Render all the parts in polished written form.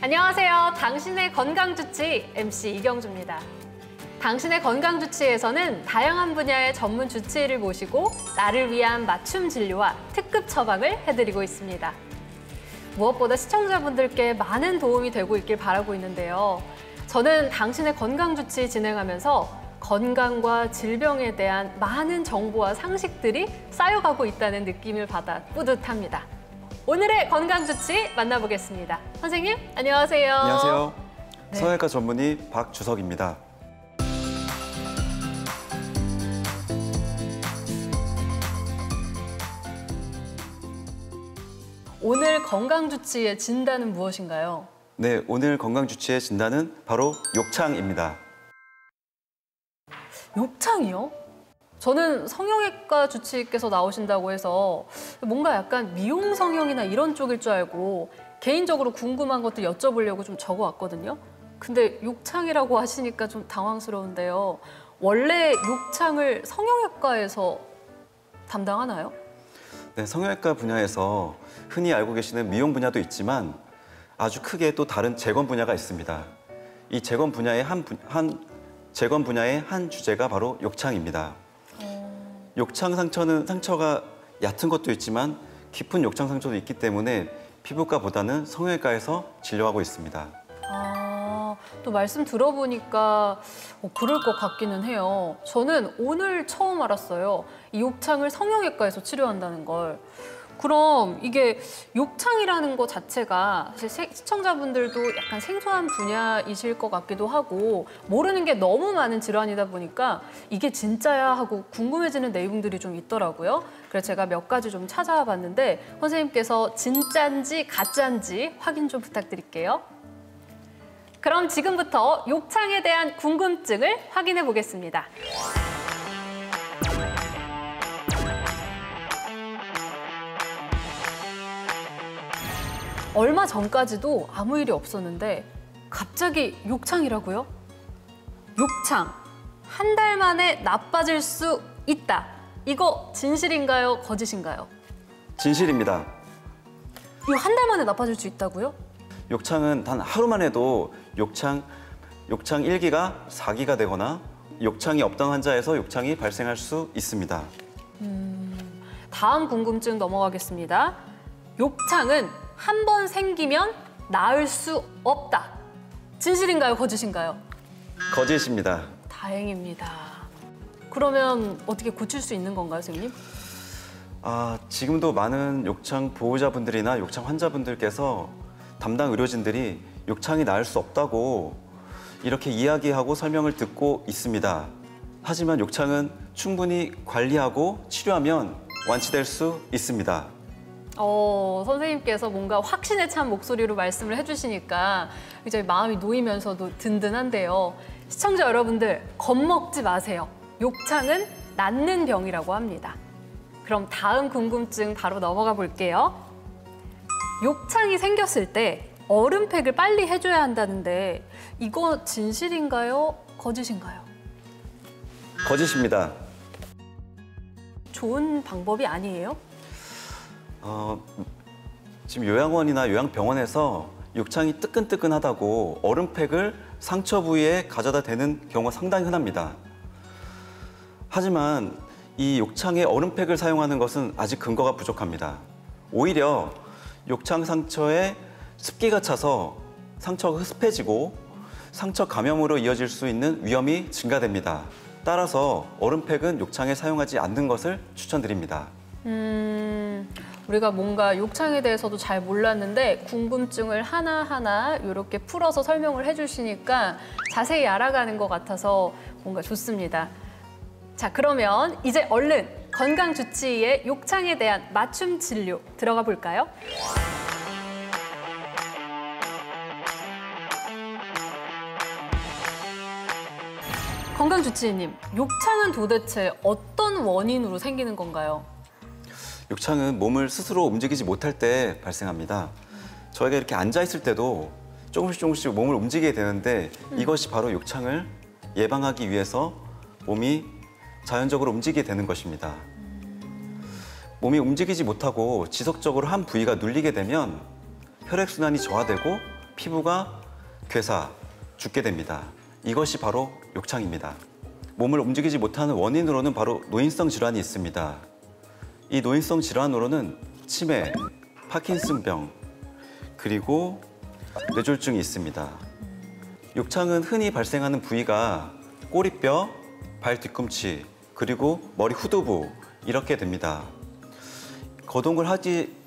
안녕하세요. 당신의 건강주치 MC 이경주입니다. 당신의 건강주치에서는 다양한 분야의 전문 주치의를 모시고 나를 위한 맞춤 진료와 특급 처방을 해드리고 있습니다. 무엇보다 시청자분들께 많은 도움이 되고 있길 바라고 있는데요. 저는 당신의 건강주치 진행하면서 건강과 질병에 대한 많은 정보와 상식들이 쌓여가고 있다는 느낌을 받아 뿌듯합니다. 오늘의 건강주치 만나보겠습니다. 선생님, 안녕하세요. 안녕하세요. 네. 성형외과 전문의 박주석입니다. 오늘 건강주치의 진단은 무엇인가요? 네, 오늘 건강주치의 진단은 바로 욕창입니다. 욕창이요? 저는 성형외과 주치의께서 나오신다고 해서 뭔가 약간 미용 성형이나 이런 쪽일 줄 알고 개인적으로 궁금한 것들 여쭤보려고 좀 적어왔거든요. 근데 욕창이라고 하시니까 좀 당황스러운데요. 원래 욕창을 성형외과에서 담당하나요? 네, 성형외과 분야에서 흔히 알고 계시는 미용 분야도 있지만 아주 크게 또 다른 재건 분야가 있습니다. 이 재건 분야의 한 주제가 바로 욕창입니다. 욕창 상처는 상처가 얕은 것도 있지만 깊은 욕창 상처도 있기 때문에 피부과보다는 성형외과에서 진료하고 있습니다. 또 말씀 들어보니까 그럴 것 같기는 해요. 저는 오늘 처음 알았어요. 이 욕창을 성형외과에서 치료한다는 걸. 그럼 이게 욕창이라는 것 자체가 사실 시청자분들도 약간 생소한 분야이실 것 같기도 하고 모르는 게 너무 많은 질환이다 보니까 이게 진짜야 하고 궁금해지는 내용들이 좀 있더라고요. 그래서 제가 몇 가지 좀 찾아와 봤는데 선생님께서 진짠지 가짠지 확인 좀 부탁드릴게요. 그럼 지금부터 욕창에 대한 궁금증을 확인해 보겠습니다. 얼마 전까지도 아무 일이 없었는데 갑자기 욕창이라고요? 욕창, 한 달 만에 나빠질 수 있다. 이거 진실인가요? 거짓인가요? 진실입니다. 이거 한 달 만에 나빠질 수 있다고요? 욕창은 단 하루만 해도 욕창 1기가 4기가 되거나 욕창이 없던 환자에서 욕창이 발생할 수 있습니다. 다음 궁금증 넘어가겠습니다. 욕창은 한 번 생기면 나을 수 없다. 진실인가요? 거짓인가요? 거짓입니다. 다행입니다. 그러면 어떻게 고칠 수 있는 건가요, 선생님? 지금도 많은 욕창 보호자분들이나 욕창 환자분들께서 담당 의료진들이 욕창이 나을 수 없다고 이렇게 이야기하고 설명을 듣고 있습니다. 하지만 욕창은 충분히 관리하고 치료하면 완치될 수 있습니다. 선생님께서 뭔가 확신에 찬 목소리로 말씀을 해주시니까 이제 마음이 놓이면서도 든든한데요. 시청자 여러분들, 겁먹지 마세요. 욕창은 낫는 병이라고 합니다. 그럼 다음 궁금증 바로 넘어가 볼게요. 욕창이 생겼을 때 얼음팩을 빨리 해줘야 한다는데 이거 진실인가요? 거짓인가요? 거짓입니다. 좋은 방법이 아니에요? 지금 요양원이나 요양병원에서 욕창이 뜨끈뜨끈하다고 얼음팩을 상처 부위에 가져다 대는 경우가 상당히 흔합니다. 하지만 이 욕창에 얼음팩을 사용하는 것은 아직 근거가 부족합니다. 오히려 욕창 상처에 습기가 차서 상처가 흡해지고 상처 감염으로 이어질 수 있는 위험이 증가됩니다. 따라서 얼음팩은 욕창에 사용하지 않는 것을 추천드립니다. 우리가 뭔가 욕창에 대해서도 잘 몰랐는데 궁금증을 하나하나 이렇게 풀어서 설명을 해주시니까 자세히 알아가는 것 같아서 뭔가 좋습니다. 자, 그러면 이제 얼른 건강주치의의 욕창에 대한 맞춤 진료 들어가 볼까요? 건강주치의님, 욕창은 도대체 어떤 원인으로 생기는 건가요? 욕창은 몸을 스스로 움직이지 못할 때 발생합니다. 저희가 이렇게 앉아있을 때도 조금씩 몸을 움직이게 되는데 이것이 바로 욕창을 예방하기 위해서 몸이 자연적으로 움직이게 되는 것입니다. 몸이 움직이지 못하고 지속적으로 한 부위가 눌리게 되면 혈액순환이 저하되고 피부가 괴사, 죽게 됩니다. 이것이 바로 욕창입니다. 몸을 움직이지 못하는 원인으로는 바로 노인성 질환이 있습니다. 이 노인성 질환으로는 치매, 파킨슨병, 그리고 뇌졸중이 있습니다. 욕창은 흔히 발생하는 부위가 꼬리뼈, 발 뒤꿈치, 그리고 머리 후두부 이렇게 됩니다.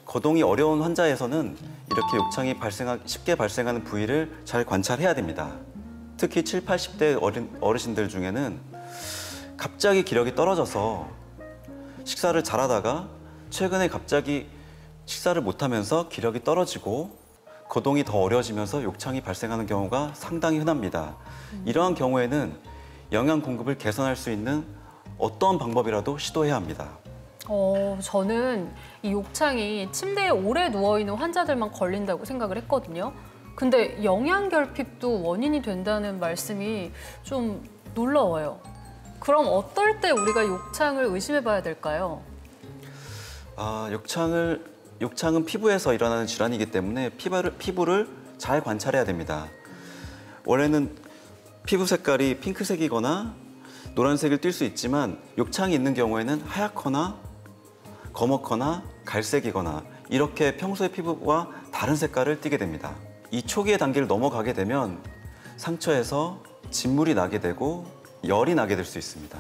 거동이 어려운 환자에서는 이렇게 욕창이 쉽게 발생하는 부위를 잘 관찰해야 됩니다. 특히 7, 80대 어르신들 중에는 갑자기 기력이 떨어져서 식사를 잘하다가 최근에 갑자기 식사를 못하면서 기력이 떨어지고 거동이 더 어려워지면서 욕창이 발생하는 경우가 상당히 흔합니다. 이러한 경우에는 영양 공급을 개선할 수 있는 어떤 방법이라도 시도해야 합니다. 저는 이 욕창이 침대에 오래 누워있는 환자들만 걸린다고 생각을 했거든요. 근데 영양결핍도 원인이 된다는 말씀이 좀 놀라워요. 그럼 어떨 때 우리가 욕창을 의심해봐야 될까요? 욕창은 피부에서 일어나는 질환이기 때문에 피부를 잘 관찰해야 됩니다. 원래는 피부 색깔이 핑크색이거나 노란색을 띌 수 있지만 욕창이 있는 경우에는 하얗거나 검었거나 갈색이거나 이렇게 평소의 피부와 다른 색깔을 띠게 됩니다. 이 초기의 단계를 넘어가게 되면 상처에서 진물이 나게 되고 열이 나게 될 수 있습니다.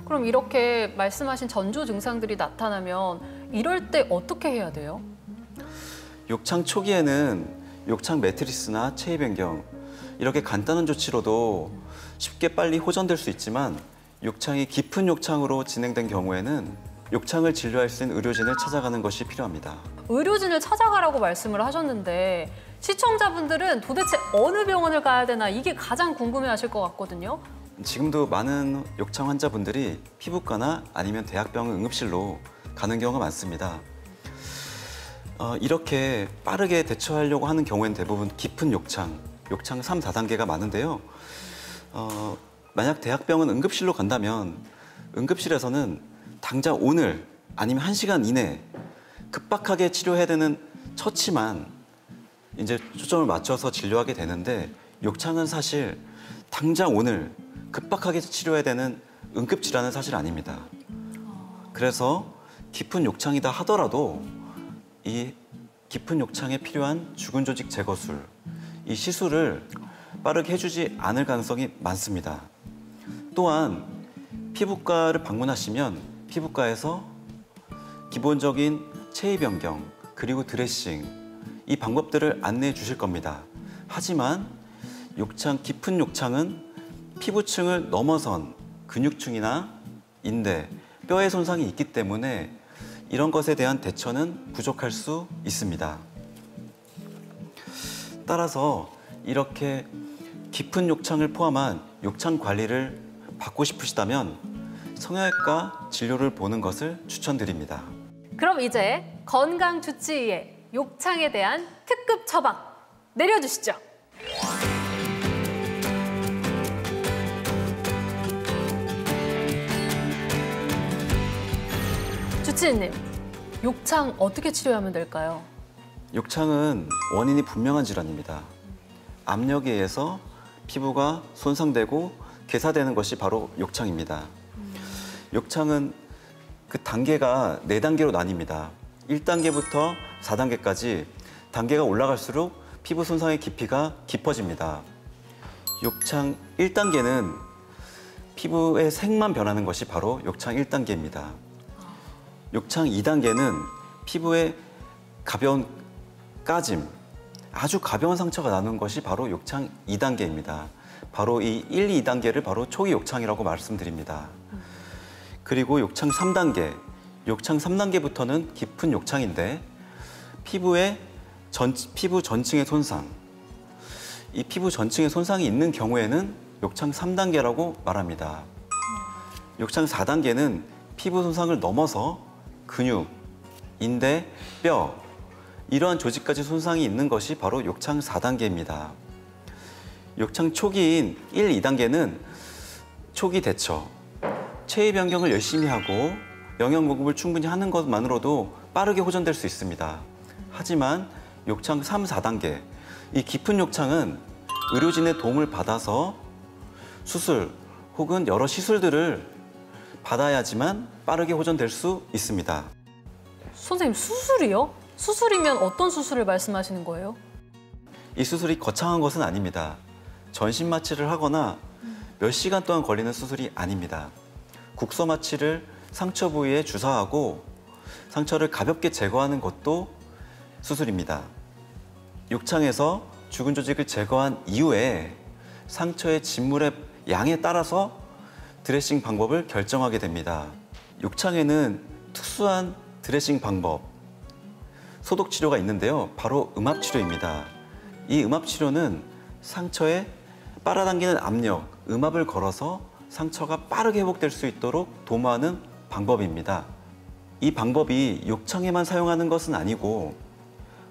그럼 이렇게 말씀하신 전조 증상들이 나타나면 이럴 때 어떻게 해야 돼요? 욕창 초기에는 욕창 매트리스나 체위 변경 이렇게 간단한 조치로도 쉽게 빨리 호전될 수 있지만 욕창이 깊은 욕창으로 진행된 경우에는 욕창을 진료할 수 있는 의료진을 찾아가는 것이 필요합니다. 의료진을 찾아가라고 말씀을 하셨는데 시청자분들은 도대체 어느 병원을 가야 되나 이게 가장 궁금해하실 것 같거든요. 지금도 많은 욕창 환자분들이 피부과나 아니면 대학병원 응급실로 가는 경우가 많습니다. 이렇게 빠르게 대처하려고 하는 경우에는 대부분 깊은 욕창 3, 4단계가 많은데요. 만약 대학병원 응급실로 간다면 응급실에서는 당장 오늘 아니면 1시간 이내 급박하게 치료해야 되는 처치만 이제 초점을 맞춰서 진료하게 되는데 욕창은 사실 당장 오늘 급박하게 치료해야 되는 응급질환은 사실 아닙니다. 그래서 깊은 욕창이다 하더라도 이 깊은 욕창에 필요한 죽은 조직 제거술, 이 시술을 빠르게 해주지 않을 가능성이 많습니다. 또한 피부과를 방문하시면 피부과에서 기본적인 체위 변경 그리고 드레싱 이 방법들을 안내해 주실 겁니다. 하지만 깊은 욕창은 피부층을 넘어선 근육층이나 인대, 뼈의 손상이 있기 때문에 이런 것에 대한 대처는 부족할 수 있습니다. 따라서 이렇게 깊은 욕창을 포함한 욕창 관리를 받고 싶으시다면 성형외과 진료를 보는 것을 추천드립니다. 그럼 이제 건강주치의의 욕창에 대한 특급 처방 내려주시죠. 주치의님, 욕창 어떻게 치료하면 될까요? 욕창은 원인이 분명한 질환입니다. 압력에 의해서 피부가 손상되고 괴사되는 것이 바로 욕창입니다. 욕창은 그 단계가 4단계로 나뉩니다. 1단계부터 4단계까지 단계가 올라갈수록 피부 손상의 깊이가 깊어집니다. 욕창 1단계는 피부의 색만 변하는 것이 바로 욕창 1단계입니다. 욕창 2단계는 피부에 가벼운 까짐, 아주 가벼운 상처가 나는 것이 바로 욕창 2단계입니다. 바로 이 1, 2단계를 바로 초기 욕창이라고 말씀드립니다. 그리고 욕창 3단계, 욕창 3단계부터는 깊은 욕창인데 피부 전층의 손상, 이 피부 전층의 손상이 있는 경우에는 욕창 3단계라고 말합니다. 욕창 4단계는 피부 손상을 넘어서 근육, 인대, 뼈 이러한 조직까지 손상이 있는 것이 바로 욕창 4단계입니다. 욕창 초기인 1, 2단계는 초기 대처, 체위 변경을 열심히 하고 영양 공급을 충분히 하는 것만으로도 빠르게 호전될 수 있습니다. 하지만 욕창 3, 4단계. 이 깊은 욕창은 의료진의 도움을 받아서 수술 혹은 여러 시술들을 받아야지만 빠르게 호전될 수 있습니다. 선생님, 수술이요? 수술이면 어떤 수술을 말씀하시는 거예요? 이 수술이 거창한 것은 아닙니다. 전신 마취를 하거나 몇 시간 동안 걸리는 수술이 아닙니다. 국소 마취를 상처 부위에 주사하고 상처를 가볍게 제거하는 것도 수술입니다. 욕창에서 죽은 조직을 제거한 이후에 상처의 진물의 양에 따라서 드레싱 방법을 결정하게 됩니다. 욕창에는 특수한 드레싱 방법, 소독 치료가 있는데요. 바로 음압 치료입니다. 이 음압 치료는 상처에 빨아당기는 압력, 음압을 걸어서 상처가 빠르게 회복될 수 있도록 도모하는 방법입니다. 이 방법이 욕창에만 사용하는 것은 아니고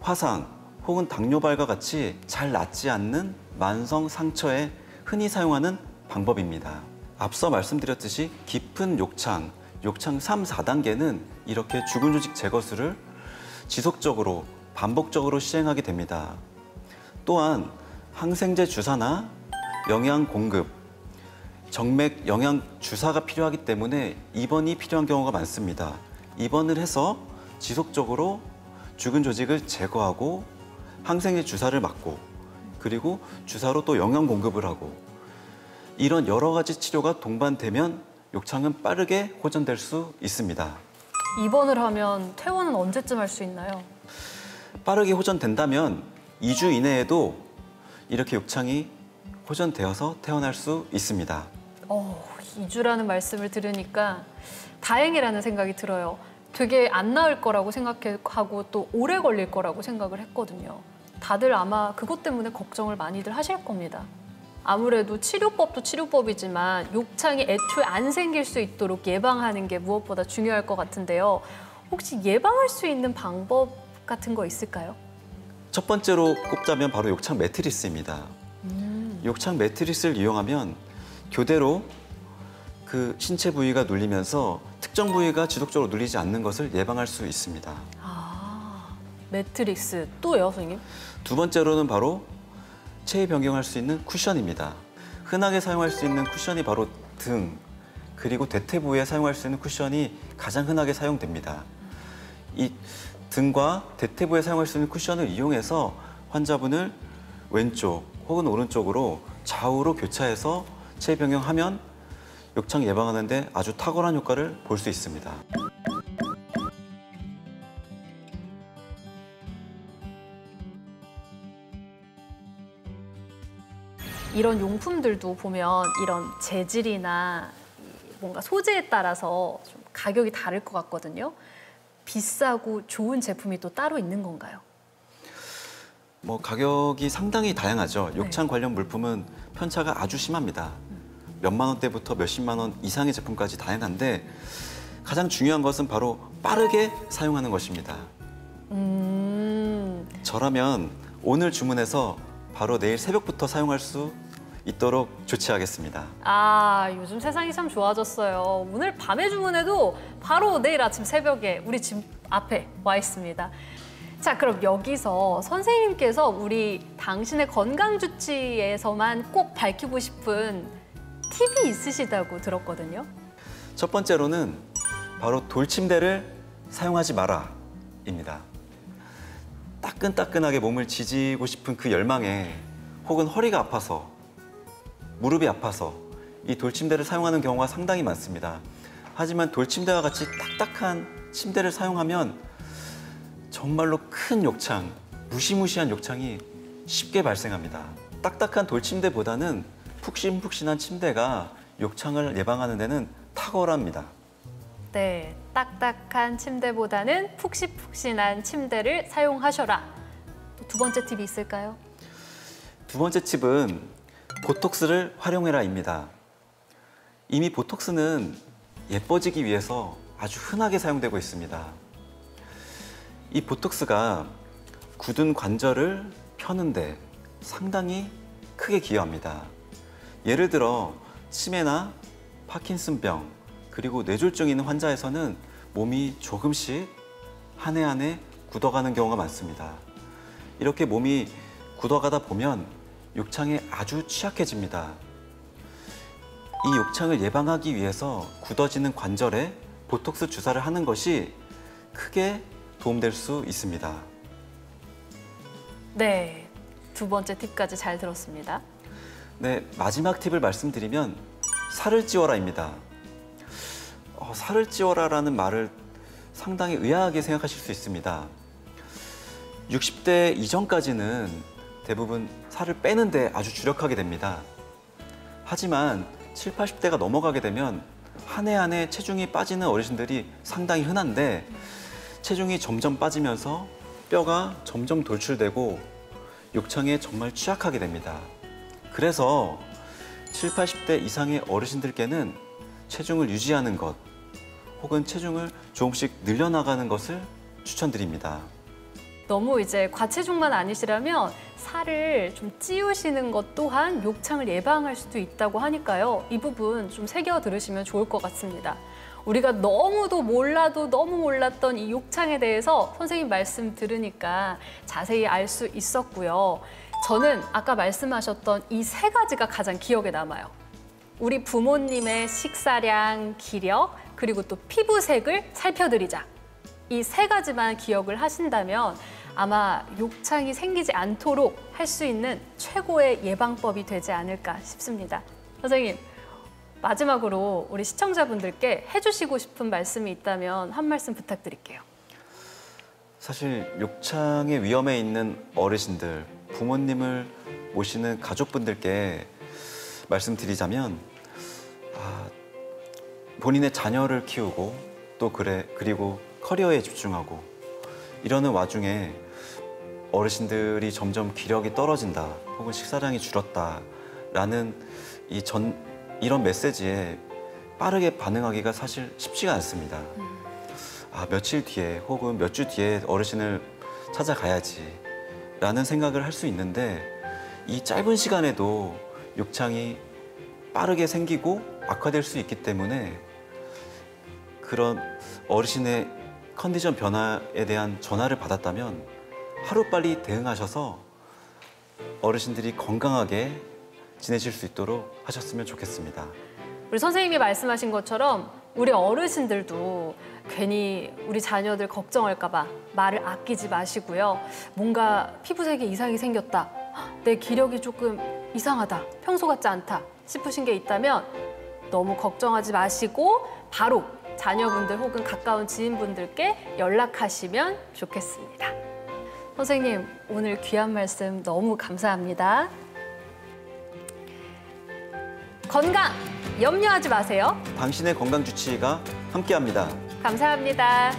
화상 혹은 당뇨발과 같이 잘 낫지 않는 만성 상처에 흔히 사용하는 방법입니다. 앞서 말씀드렸듯이 깊은 욕창, 욕창 3, 4단계는 이렇게 죽은 조직 제거술을 지속적으로 반복적으로 시행하게 됩니다. 또한 항생제 주사나 영양 공급, 정맥 영양 주사가 필요하기 때문에 입원이 필요한 경우가 많습니다. 입원을 해서 지속적으로 죽은 조직을 제거하고 항생제 주사를 맞고 그리고 주사로 또 영양 공급을 하고 이런 여러 가지 치료가 동반되면 욕창은 빠르게 호전될 수 있습니다. 입원을 하면 퇴원은 언제쯤 할 수 있나요? 빠르게 호전된다면 2주 이내에도 이렇게 욕창이 호전되어서 퇴원할 수 있습니다. 2주라는 말씀을 들으니까 다행이라는 생각이 들어요. 되게 안 나을 거라고 생각하고 또 오래 걸릴 거라고 생각을 했거든요. 다들 아마 그것 때문에 걱정을 많이들 하실 겁니다. 아무래도 치료법도 치료법이지만 욕창이 애초에 안 생길 수 있도록 예방하는 게 무엇보다 중요할 것 같은데요. 혹시 예방할 수 있는 방법 같은 거 있을까요? 첫 번째로 꼽자면 바로 욕창 매트리스입니다. 욕창 매트리스를 이용하면 교대로 그 신체 부위가 눌리면서 특정 부위가 지속적으로 눌리지 않는 것을 예방할 수 있습니다. 매트릭스 또요, 선생님? 두 번째로는 바로 체위 변경할 수 있는 쿠션입니다. 흔하게 사용할 수 있는 쿠션이 바로 등, 그리고 대퇴 부위에 사용할 수 있는 쿠션이 가장 흔하게 사용됩니다. 이 등과 대퇴 부위에 사용할 수 있는 쿠션을 이용해서 환자분을 왼쪽 혹은 오른쪽으로 좌우로 교차해서 체위 변경하면 욕창 예방하는 데 아주 탁월한 효과를 볼 수 있습니다. 이런 용품들도 보면 이런 재질이나 뭔가 소재에 따라서 좀 가격이 다를 것 같거든요. 비싸고 좋은 제품이 또 따로 있는 건가요? 가격이 상당히 다양하죠. 욕창 관련 물품은 편차가 아주 심합니다. 몇만 원대부터 몇십만 원 이상의 제품까지 다양한데 가장 중요한 것은 바로 빠르게 사용하는 것입니다. 저라면 오늘 주문해서 바로 내일 새벽부터 사용할 수 있도록 조치하겠습니다. 요즘 세상이 참 좋아졌어요. 오늘 밤에 주문해도 바로 내일 아침 새벽에 우리 집 앞에 와 있습니다. 자, 그럼 여기서 선생님께서 우리 당신의 건강주치에서만 꼭 밝히고 싶은 팁이 있으시다고 들었거든요. 첫 번째로는 바로 돌침대를 사용하지 마라입니다. 따끈따끈하게 몸을 지지고 싶은 그 열망에 혹은 허리가 아파서 무릎이 아파서 이 돌침대를 사용하는 경우가 상당히 많습니다. 하지만 돌침대와 같이 딱딱한 침대를 사용하면 정말로 큰 욕창, 무시무시한 욕창이 쉽게 발생합니다. 딱딱한 돌침대보다는 푹신푹신한 침대가 욕창을 예방하는 데는 탁월합니다. 네, 딱딱한 침대보다는 푹신푹신한 침대를 사용하셔라. 두 번째 팁이 있을까요? 두 번째 팁은 보톡스를 활용해라입니다. 이미 보톡스는 예뻐지기 위해서 아주 흔하게 사용되고 있습니다. 이 보톡스가 굳은 관절을 펴는데 상당히 크게 기여합니다. 예를 들어 치매나 파킨슨병 그리고 뇌졸중이 있는 환자에서는 몸이 조금씩 한 해 한 해 굳어가는 경우가 많습니다. 이렇게 몸이 굳어가다 보면 욕창에 아주 취약해집니다. 이 욕창을 예방하기 위해서 굳어지는 관절에 보톡스 주사를 하는 것이 크게 도움될 수 있습니다. 네, 두 번째 팁까지 잘 들었습니다. 네, 마지막 팁을 말씀드리면 살을 찌워라입니다. 살을 찌워라라는 말을 상당히 의아하게 생각하실 수 있습니다. 60대 이전까지는 대부분 살을 빼는데 아주 주력하게 됩니다. 하지만 7, 80대가 넘어가게 되면 한 해 한 해 체중이 빠지는 어르신들이 상당히 흔한데 체중이 점점 빠지면서 뼈가 점점 돌출되고 욕창에 정말 취약하게 됩니다. 그래서 7, 80대 이상의 어르신들께는 체중을 유지하는 것 혹은 체중을 조금씩 늘려나가는 것을 추천드립니다. 너무 이제 과체중만 아니시라면 살을 좀 찌우시는 것 또한 욕창을 예방할 수도 있다고 하니까요. 이 부분 좀 새겨 들으시면 좋을 것 같습니다. 우리가 너무도 몰라도 너무 몰랐던 이 욕창에 대해서 선생님 말씀 들으니까 자세히 알 수 있었고요. 저는 아까 말씀하셨던 이 세 가지가 가장 기억에 남아요. 우리 부모님의 식사량, 기력, 그리고 또 피부색을 살펴드리자. 이 세 가지만 기억을 하신다면 아마 욕창이 생기지 않도록 할 수 있는 최고의 예방법이 되지 않을까 싶습니다. 선생님, 마지막으로 우리 시청자분들께 해주시고 싶은 말씀이 있다면 한 말씀 부탁드릴게요. 사실 욕창의 위험에 있는 어르신들, 부모님을 모시는 가족분들께 말씀드리자면 본인의 자녀를 키우고 또 그리고 커리어에 집중하고 이러는 와중에 어르신들이 점점 기력이 떨어진다 혹은 식사량이 줄었다라는 이런 메시지에 빠르게 반응하기가 사실 쉽지가 않습니다. 며칠 뒤에 혹은 몇 주 뒤에 어르신을 찾아가야지 라는 생각을 할 수 있는데 이 짧은 시간에도 욕창이 빠르게 생기고 악화될 수 있기 때문에 그런 어르신의 컨디션 변화에 대한 전화를 받았다면 하루빨리 대응하셔서 어르신들이 건강하게 지내실 수 있도록 하셨으면 좋겠습니다. 우리 선생님이 말씀하신 것처럼 우리 어르신들도 괜히 우리 자녀들 걱정할까 봐 말을 아끼지 마시고요. 뭔가 피부색에 이상이 생겼다. 내 기력이 조금 이상하다. 평소 같지 않다 싶으신 게 있다면 너무 걱정하지 마시고 바로 자녀분들 혹은 가까운 지인분들께 연락하시면 좋겠습니다. 선생님, 오늘 귀한 말씀 너무 감사합니다. 건강 염려하지 마세요. 당신의 건강 주치의가 함께합니다. 감사합니다.